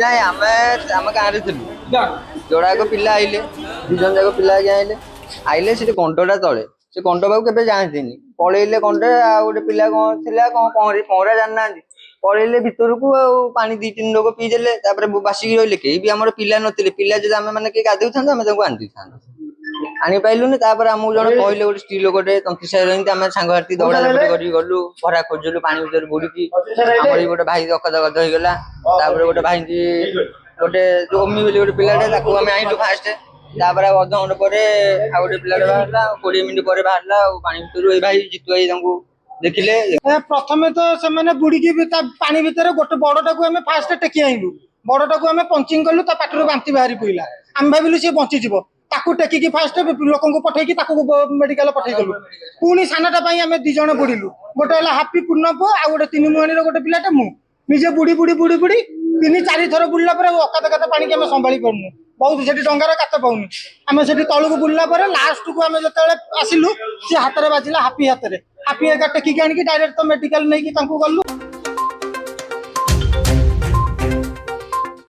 ନାଇଁ ଆମ ଗାଁରେ ଥିଲୁ ଯୋଡ଼ାକ ପିଲା ଆଇଲେ 2 ଜଣ ଯାକ ପିଲା ଆଜ୍ଞା ଆଇଲେ ସେଠି କଣ୍ଟଟା ତଳେ ସେ କଣ୍ଟ ପାଖକୁ କେବେ ଯାଆନ୍ତିନି ପଳେଇଲେ କଣ୍ଟେ ଆଉ ଗୋଟେ ପିଲା କଣ ଥିଲା କଣ ପହଁରା ଜାଣିନାହାନ୍ତି ପଳେଇଲେ ଭିତରକୁ ଆଉ ପାଣି 2-3 ଲୋକ ପିଇଦେଲେ ତାପରେ ବାସିକି ରହିଲେ କେହି ବି ଆମର ପିଲା ନଥିଲେ ପିଲା ଯଦି ଆମେ ମାନେ କେହି ଗାଧୋଇଥାନ୍ତୁ ଆମେ ତାଙ୍କୁ ଆଣି ଦେଇଥାନ୍ତୁ ଆଣିପାରିଲୁନି ତାପରେ ଆମକୁ ଜଣେ କହିଲେ ଗୋଟେ ସ୍ତ୍ରୀ ଲୋକଟେ ତନ୍ତୀ ସାହିର ଏମିତି ଆମେ ସାଙ୍ଗ ହାତି ଦୌଡ଼ା ଦୌଡ଼ି କରିକି ଗଲୁ ଖରା ଖୋଜିଲୁ ପାଣି ଭିତରେ ବୁଡ଼ିକି ଆମର ବି ଗୋଟେ ଭାଇ ଗଦ ହେଇଗଲା ତାପରେ ଗୋଟେ ଭାଇକି ଗୋଟେ ଯୋଉ ଅମି ବୋଲି ଗୋଟେ ପିଲାଟେ ତାକୁ ଆମେ ଆଣିଲୁ ଫାଷ୍ଟ ତାପରେ ଆଉ ଅଧଘଣ୍ଟେ ପରେ ଆଉ ଗୋଟେ ପିଲାଟେ ବାହାରିଲା 20 ମିନିଟ୍ ପରେ ବାହାରିଲା ଆଉ ପାଣି ଭିତରୁ ଏଇ ଭାଇ ଜିତୁ ଭାଇ ତାଙ୍କୁ ଦେଖିଲେ ପ୍ରଥମେ ତ ସେମାନେ ବୁଡ଼ିକି ତା ପାଣି ଭିତରେ ଗୋଟେ ବଡ଼ଟାକୁ ଆମେ ଫାଷ୍ଟ ଟେକି ଆଣିଲୁ ବଡ଼ଟାକୁ ଆମେ ପଞ୍ଚିଂ କଲୁ ତା ପାଟିରୁ ବାନ୍ତି ବାହାରି ପଇଲା ଆମେ ଭାବିଲୁ ସିଏ ବଞ୍ଚିଯିବ ତାକୁ ଟେକିକି ଫାଷ୍ଟ ଲୋକଙ୍କୁ ପଠେଇକି ତାକୁ ମେଡିକାଲ ପଠେଇଦେଲୁ ପୁଣି ସାନଟା ପାଇଁ ଆମେ 2 ଜଣ ବୁଡ଼ିଲୁ ଗୋଟେ ହେଲା ହାପି ପୂର୍ଣ୍ଣପୁଅ ଆଉ ଗୋଟେ 3 ମୁହାଣୀର ଗୋଟେ ପିଲାଟେ ମୁଁ ନିଜେ ବୁଡ଼ି 3-4 ଥର ବୁଲିଲା ପରେ ଅକାତ ପାଣିକି ଆମେ ସମ୍ଭାଳି ପାରୁନୁ ବହୁତ ସେଠି ଡଙ୍ଗାର କାତ ପାଉନି ଆମେ ସେଠି ତଳକୁ ବୁଲିଲା ପରେ ଲାଷ୍ଟକୁ ଆମେ ଯେତେବେଳେ ଆସିଲୁ ସେ ହାତରେ ବାଜିଲା ହାପି ହାତରେ ହାପି ଏକା ଟେକିକି ଆଣିକି ଡାଇରେକ୍ଟ ତ ମେଡିକାଲ ନେଇକି ତାଙ୍କୁ ଗଲୁ।